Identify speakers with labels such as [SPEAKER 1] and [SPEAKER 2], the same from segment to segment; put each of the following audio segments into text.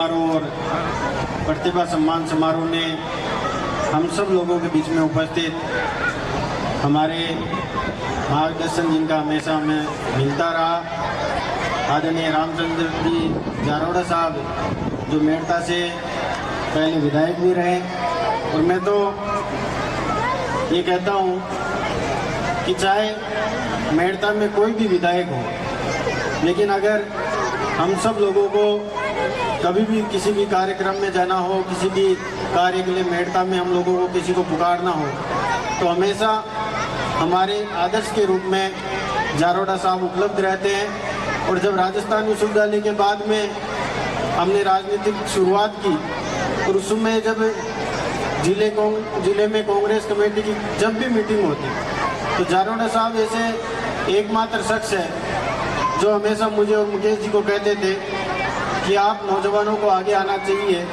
[SPEAKER 1] और प्रतिभा सम्मान समारोह में हम सब लोगों के बीच में उपस्थित हमारे मार्गदर्शन जिनका हमेशा हमें मिलता रहा, आदरणीय रामचंद्र जी जारोड़ा साहब जो मेड़ता से पहले विधायक भी रहे। और मैं तो ये कहता हूँ कि चाहे मेड़ता में कोई भी विधायक हो, लेकिन अगर हम सब लोगों को कभी भी किसी भी कार्यक्रम में जाना हो, किसी भी कार्य के लिए मेड़ता में हम लोगों को किसी को पुकारना हो, तो हमेशा हमारे आदर्श के रूप में जारोड़ा साहब उपलब्ध रहते हैं। और जब राजस्थान विश्वविद्यालय के बाद में हमने राजनीतिक शुरुआत की और उस समय जब जिले में कांग्रेस कमेटी की जब भी मीटिंग होती तो जारोड़ा साहब ऐसे एकमात्र शख्स है जो हमेशा मुझे और मुकेश जी को कहते थे कि आप नौजवानों को आगे आना चाहिए,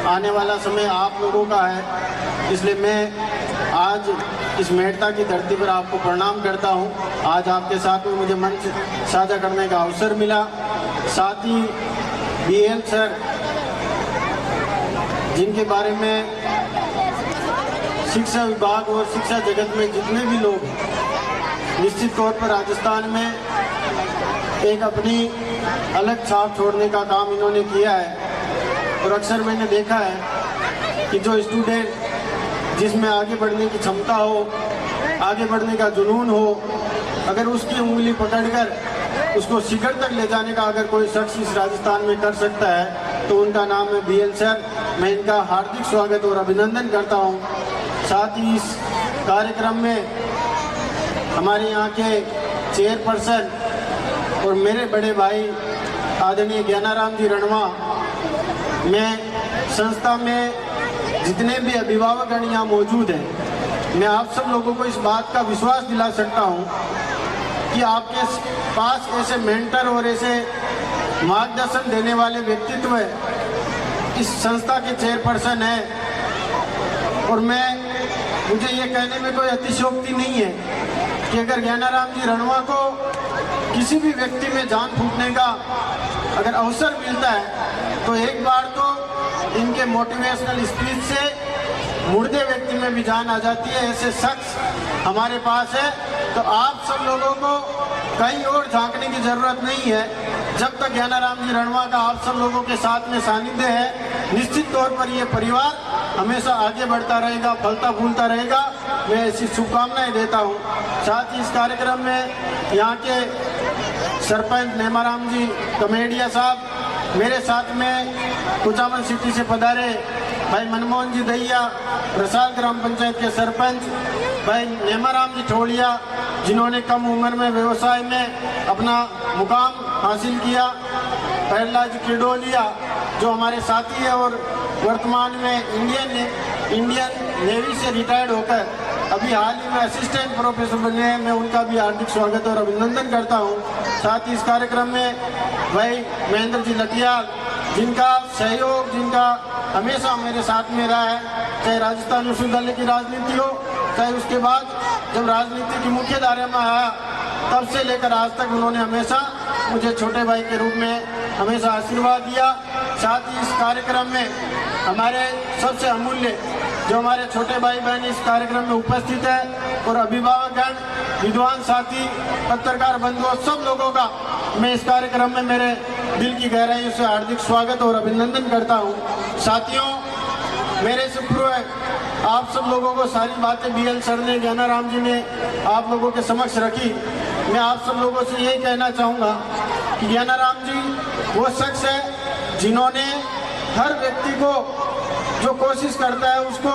[SPEAKER 1] आने वाला समय आप लोगों का है। इसलिए मैं आज इस मेड़ता की धरती पर आपको प्रणाम करता हूं। आज आपके साथ में मुझे मंच साझा करने का अवसर मिला। साथ ही बीएल सर जिनके बारे में शिक्षा विभाग और शिक्षा जगत में जितने भी लोग निश्चित तौर पर राजस्थान में एक अपनी अलग छाप छोड़ने का काम इन्होंने किया है। और अक्सर मैंने देखा है कि जो स्टूडेंट जिसमें आगे बढ़ने की क्षमता हो, आगे बढ़ने का जुनून हो, अगर उसकी उंगली पकड़कर उसको शिखर तक ले जाने का अगर कोई शख्स इस राजस्थान में कर सकता है तो उनका नाम है बीएल सर। मैं इनका हार्दिक स्वागत और अभिनंदन करता हूँ। साथ ही इस कार्यक्रम में हमारे यहाँ के चेयरपर्सन और मेरे बड़े भाई आदरणीय ज्ञानाराम जी रणवा, मैं संस्था में जितने भी अभिभावकगण यहाँ मौजूद हैं, मैं आप सब लोगों को इस बात का विश्वास दिला सकता हूँ कि आपके पास ऐसे मेंटर और ऐसे मार्गदर्शन देने वाले व्यक्तित्व इस संस्था के चेयरपर्सन हैं। और मुझे ये कहने में कोई अतिशयोक्ति नहीं है कि अगर ज्ञानाराम जी रणवा को किसी भी व्यक्ति में जान फूटने का अगर अवसर मिलता है तो एक बार तो इनके मोटिवेशनल स्पीच से मुर्दे व्यक्ति में भी जान आ जाती है। ऐसे शख्स हमारे पास है, तो आप सब लोगों को कहीं और झांकने की जरूरत नहीं है। जब तक ज्ञानाराम जी रणवा का आप सब लोगों के साथ में सानिध्य है, निश्चित तौर पर ये परिवार हमेशा आगे बढ़ता रहेगा, फलता फूलता रहेगा। मैं ऐसी शुभकामनाएं देता हूँ। साथ ही इस कार्यक्रम में यहाँ के सरपंच नेमाराम जी कमेडिया साहब, मेरे साथ में कुचामन सिटी से पधारे भाई मनमोहन जी दहिया, प्रसाद ग्राम पंचायत के सरपंच भाई नेमाराम जी ठोलिया, जिन्होंने कम उम्र में व्यवसाय में अपना मुकाम हासिल किया, प्रहलाद जी किडोलिया जो हमारे साथी है और वर्तमान में इंडियन नेवी से रिटायर्ड होकर अभी हाल ही में असिस्टेंट प्रोफेसर बने हैं। मैं उनका भी हार्दिक स्वागत और अभिनंदन करता हूं। साथ ही इस कार्यक्रम में भाई महेंद्र जी लटियाल, जिनका सहयोग, जिनका हमेशा मेरे साथ में रहा है, चाहे राजस्थान विश्वविद्यालय की राजनीति हो, चाहे उसके बाद जब राजनीति की मुख्य धारा में आया तब से लेकर आज तक उन्होंने हमेशा मुझे छोटे भाई के रूप में हमेशा आशीर्वाद दिया। साथ ही इस कार्यक्रम में हमारे सबसे अमूल्य जो हमारे छोटे भाई बहन इस कार्यक्रम में उपस्थित है और अभिभावकगण, विद्वान साथी, पत्रकार बंधुओं, सब लोगों का मैं इस कार्यक्रम में मेरे दिल की गहराइयों से हार्दिक स्वागत और अभिनंदन करता हूँ। साथियों, मेरे से पूर्व आप सब लोगों को सारी बातें बीएल सर ने, ज्ञानाराम जी ने आप लोगों के समक्ष रखी। मैं आप सब लोगों से यही कहना चाहूँगा कि ज्ञानाराम जी वो शख्स है जिन्होंने हर व्यक्ति को जो कोशिश करता है उसको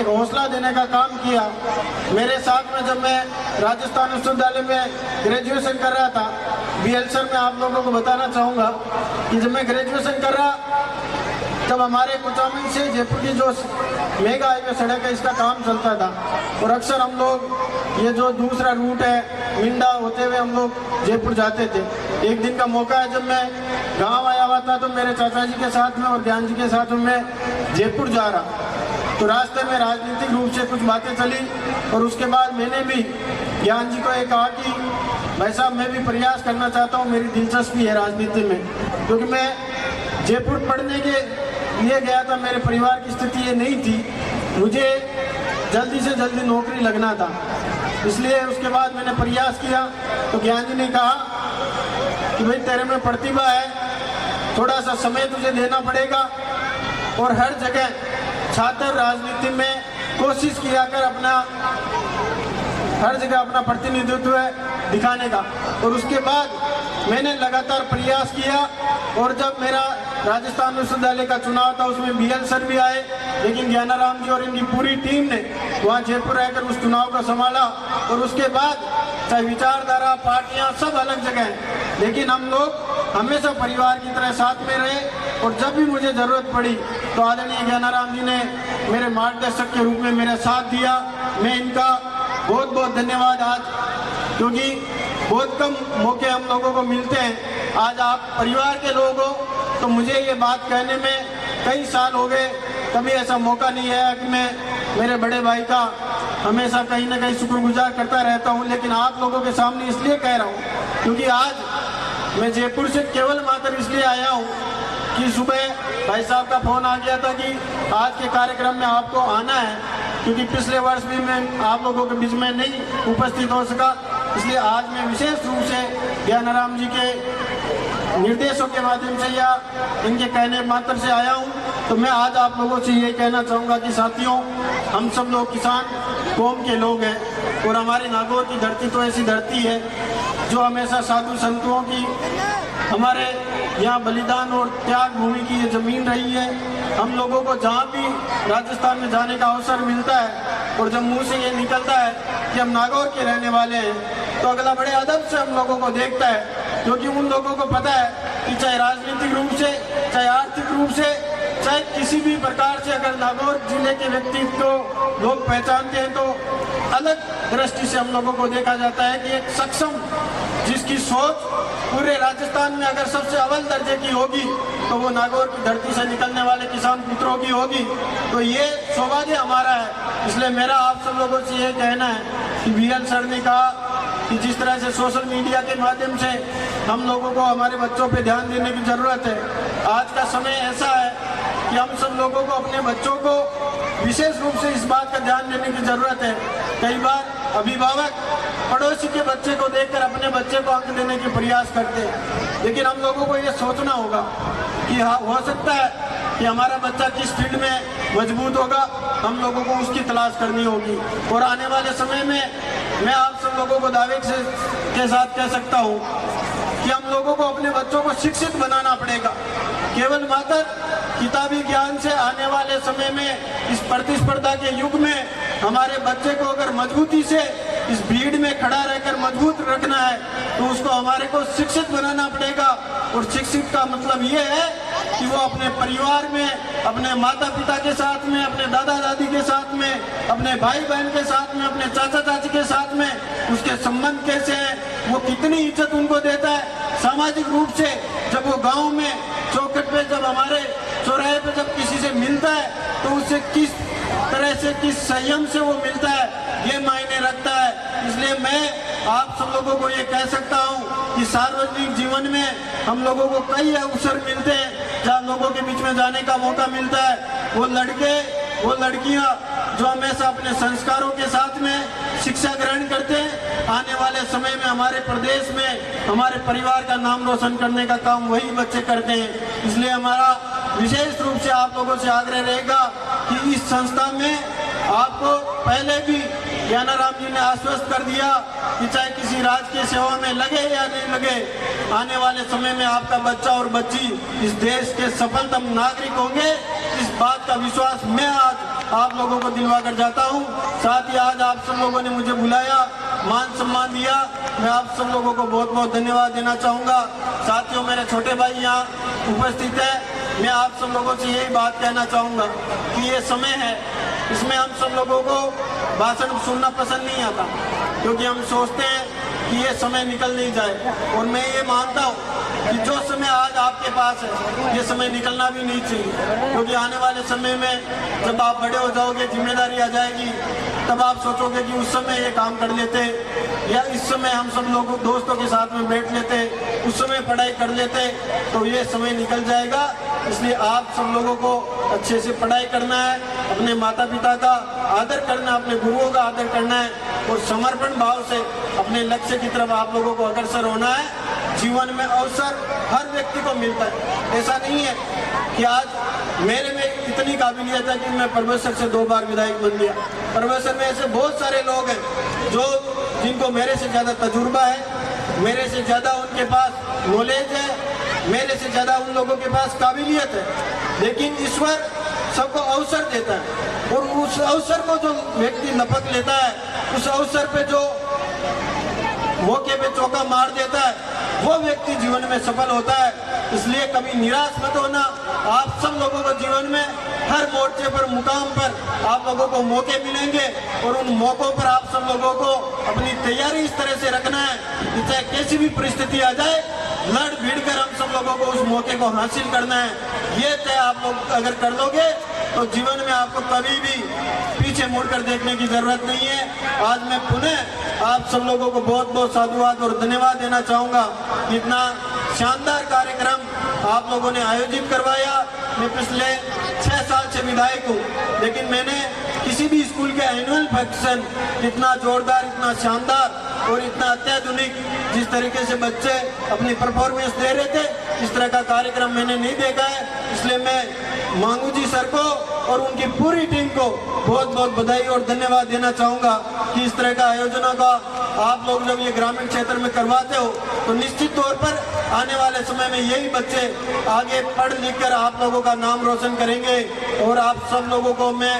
[SPEAKER 1] एक हौसला देने का काम किया। मेरे साथ में जब मैं राजस्थान विश्वविद्यालय में ग्रेजुएशन कर रहा था, बीएल सर मैं आप लोगों को बताना चाहूँगा कि जब मैं ग्रेजुएशन कर रहा तब हमारे कुचामन से जयपुर की जो मेगा हाईवे सड़क है इसका काम चलता था और अक्सर हम लोग ये जो दूसरा रूट है मिंडा होते हुए हम लोग जयपुर जाते थे। एक दिन का मौका है जब मैं गांव आया हुआ था तो मेरे चाचा जी के साथ में और ज्ञान जी के साथ में मैं जयपुर जा रहा, तो रास्ते में राजनीतिक रूप से कुछ बातें चली और उसके बाद मैंने भी ज्ञान जी को ये कहा कि भाई साहब मैं भी प्रयास करना चाहता हूँ, मेरी दिलचस्पी है राजनीति में, क्योंकि मैं जयपुर पढ़ने के लिए गया था। मेरे परिवार की स्थिति ये नहीं थी, मुझे जल्दी से जल्दी नौकरी लगना था, इसलिए उसके बाद मैंने प्रयास किया। तो ज्ञान जी ने कहा कि भाई तेरे में प्रतिभा है, थोड़ा सा समय तुझे देना पड़ेगा और हर जगह छात्र राजनीति में कोशिश किया कर अपना हर जगह अपना प्रतिनिधित्व दिखाने का। और उसके बाद मैंने लगातार प्रयास किया और जब मेरा राजस्थान विश्वविद्यालय का चुनाव था उसमें BL सर भी आए, लेकिन ज्ञानाराम जी और इनकी पूरी टीम ने वहाँ जयपुर रहकर उस चुनाव को संभाला। और उसके बाद चाहे विचारधारा पार्टियाँ सब अलग जगह हैं, लेकिन हम लोग हमेशा परिवार की तरह साथ में रहे। और जब भी मुझे ज़रूरत पड़ी तो आदरणीय ज्ञानाराम जी ने मेरे मार्गदर्शक के रूप में मेरा साथ दिया। मैं इनका बहुत बहुत धन्यवाद आज, क्योंकि बहुत कम मौके हम लोगों को मिलते हैं। आज आप परिवार के लोग हो, तो मुझे ये बात कहने में कई साल हो गए, कभी ऐसा मौका नहीं आया कि मैं मेरे बड़े भाई का हमेशा कहीं ना कहीं शुक्रगुजार करता रहता हूँ। लेकिन आप लोगों के सामने इसलिए कह रहा हूँ क्योंकि आज मैं जयपुर से केवल मात्र इसलिए आया हूँ कि सुबह भाई साहब का फ़ोन आ गया था कि आज के कार्यक्रम में आपको आना है, क्योंकि पिछले वर्ष भी मैं आप लोगों के बीच में नहीं उपस्थित हो सका, इसलिए आज मैं विशेष रूप से ज्ञानाराम जी के निर्देशों के माध्यम से या इनके कहने मात्र से आया हूँ। तो मैं आज आप लोगों से यही कहना चाहूँगा कि साथियों, हम सब लोग किसान कौम के लोग हैं और हमारी नागौर की धरती तो ऐसी धरती है जो हमेशा साधु संतों की, हमारे यहाँ बलिदान और त्याग भूमि की ये ज़मीन रही है। हम लोगों को जहाँ भी राजस्थान में जाने का अवसर मिलता है और जब मुँह से ये निकलता है कि हम नागौर के रहने वाले हैं, तो अगला बड़े अदब से हम लोगों को देखता है, क्योंकि उन लोगों को पता है कि चाहे राजनीतिक रूप से, चाहे आर्थिक रूप से, चाहे किसी भी प्रकार से अगर नागौर जिले के व्यक्तित्व को लोग पहचानते हैं तो अलग दृष्टि से हम लोगों को देखा जाता है कि एक सक्षम, जिसकी सोच पूरे राजस्थान में अगर सबसे अव्वल दर्जे की होगी तो वो नागौर की धरती से निकलने वाले किसान पुत्रों की होगी। तो ये सौभाग्य हमारा है। इसलिए मेरा आप सब लोगों से ये कहना है कि BL सर ने कहा कि जिस तरह से सोशल मीडिया के माध्यम से हम लोगों को हमारे बच्चों पे ध्यान देने की ज़रूरत है। आज का समय ऐसा है कि हम सब लोगों को अपने बच्चों को विशेष रूप से इस बात का ध्यान देने की ज़रूरत है। कई बार अभिभावक पड़ोसी के बच्चे को देखकर अपने बच्चे को अंक देने के प्रयास करते हैं, लेकिन हम लोगों को ये सोचना होगा कि हाँ, हो सकता है कि हमारा बच्चा किस फील्ड में मजबूत होगा, हम लोगों को उसकी तलाश करनी होगी। और आने वाले समय में मैं आप सब लोगों को दावे के साथ कह सकता हूँ कि हम लोगों को अपने बच्चों को शिक्षित बनाना पड़ेगा। केवल मात्र किताबी ज्ञान से आने वाले समय में इस प्रतिस्पर्धा के युग में हमारे बच्चे को अगर मजबूती से इस भीड़ में खड़ा रहकर मजबूत रखना है तो उसको हमारे को शिक्षित बनाना पड़ेगा। और शिक्षित का मतलब ये है कि वो अपने परिवार में, अपने माता पिता के साथ में, अपने दादा दादी के साथ में, अपने भाई बहन के साथ में, अपने चाचा चाची के साथ में उसके संबंध कैसे हैं, वो कितनी इज्जत उनको देता है सामाजिक रूप से। जब वो गाँव में चौखट पे, जब हमारे चौराहे पे जब किसी से मिलता है तो उससे किस तरह से, किस संयम से वो मिलता है, ये मायने रखता है। इसलिए मैं आप सब लोगों को ये कह सकता हूँ कि सार्वजनिक जीवन में हम लोगों को कई अवसर मिलते हैं जहाँ लोगों के बीच में जाने का मौका मिलता है। वो लड़के, वो लड़कियाँ जो हमेशा अपने संस्कारों के साथ में शिक्षा ग्रहण करते हैं, आने वाले समय में हमारे प्रदेश में हमारे परिवार का नाम रोशन करने का काम वही बच्चे करते हैं। इसलिए हमारा विशेष रूप से आप लोगों से आग्रह रहेगा कि इस संस्था में आपको पहले भी ज्ञानाराम जी ने आश्वस्त कर दिया कि चाहे किसी राजकीय सेवा में लगे या नहीं लगे, आने वाले समय में आपका बच्चा और बच्ची इस देश के सफलतम नागरिक होंगे। इस बात का विश्वास मैं आज आप लोगों को दिलवा कर जाता हूँ। साथ ही आज आप सब लोगों ने मुझे बुलाया, मान सम्मान दिया, मैं आप सब लोगों को बहुत बहुत धन्यवाद देना चाहूँगा। साथियों, मेरे छोटे भाई यहाँ उपस्थित है, मैं आप सब लोगों से यही बात कहना चाहूँगा कि ये समय है, इसमें हम सब लोगों को भाषण सुनना पसंद नहीं आता, क्योंकि हम सोचते हैं कि ये समय निकल नहीं जाए। और मैं ये मानता हूँ कि जो समय आज आपके पास है ये समय निकलना भी नहीं चाहिए, क्योंकि आने वाले समय में जब आप बड़े हो जाओगे, जिम्मेदारी आ जाएगी, तब आप सोचोगे कि उस समय ये काम कर लेते, या इस समय हम सब लोग दोस्तों के साथ में बैठ लेते, उस समय पढ़ाई कर लेते, तो ये समय निकल जाएगा। इसलिए आप सब लोगों को अच्छे से पढ़ाई करना है, अपने माता पिता का आदर करना, अपने गुरुओं का आदर करना है और समर्पण भाव से अपने लक्ष्य की तरफ आप लोगों को अग्रसर होना है। जीवन में अवसर हर व्यक्ति को मिलता है। ऐसा नहीं है कि आज मेरे में इतनी काबिलियत है कि मैं परमेश्वर से 2 बार विधायक बन गया। परमेश्वर में ऐसे बहुत सारे लोग हैं जो जिनको मेरे से ज़्यादा तजुर्बा है, मेरे से ज़्यादा उनके पास नॉलेज है, मेरे से ज़्यादा उन लोगों के पास काबिलियत है, लेकिन ईश्वर सबको अवसर देता है और उस अवसर को जो व्यक्ति लपक लेता है, उस अवसर पे जो मौके पे चौका मार देता है, वो व्यक्ति जीवन में सफल होता है। इसलिए कभी निराश मत होना। आप सब लोगों को जीवन में हर मोर्चे पर, मुकाम पर आप लोगों को मौके मिलेंगे और उन मौकों पर आप सब लोगों को अपनी तैयारी इस तरह से रखना है कि चाहे कैसी भी परिस्थिति आ जाए, लड़ भिड़ कर हम सब लोगों को उस मौके को हासिल करना है। ये तय आप लोग अगर कर लोगे तो जीवन में आपको कभी भी पीछे मुड़कर देखने की जरूरत नहीं है। आज मैं पुनः आप सब लोगों को बहुत बहुत साधुवाद और धन्यवाद देना चाहूँगा। इतना शानदार कार्यक्रम आप लोगों ने आयोजित करवाया। मैं पिछले 6 साल से विधायक हूँ, लेकिन मैंने किसी भी स्कूल के एनुअल फंक्शन इतना जोरदार, इतना शानदार और इतना अत्याधुनिक जिस तरीके से बच्चे अपनी परफॉर्मेंस दे रहे थे, इस तरह का कार्यक्रम मैंने नहीं देखा है। इसलिए मैं मांगू जी सर को और उनकी पूरी टीम को बहुत बहुत बधाई और धन्यवाद देना चाहूँगा कि इस तरह का आयोजनों का आप लोग जब ये ग्रामीण क्षेत्र में करवाते हो तो निश्चित तौर पर आने वाले समय में यही बच्चे आगे पढ़ लिख कर आप लोगों का नाम रोशन करेंगे। और आप सब लोगों को मैं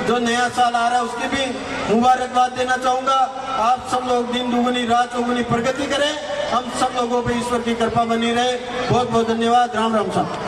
[SPEAKER 1] जो नया साल आ रहा है उसकी भी मुबारकबाद देना चाहूँगा। आप सब लोग दिन दुगनी रात चौगुनी प्रगति करें, हम सब लोगों पर ईश्वर की कृपा बनी रहे। बहुत बहुत धन्यवाद। राम राम साहब।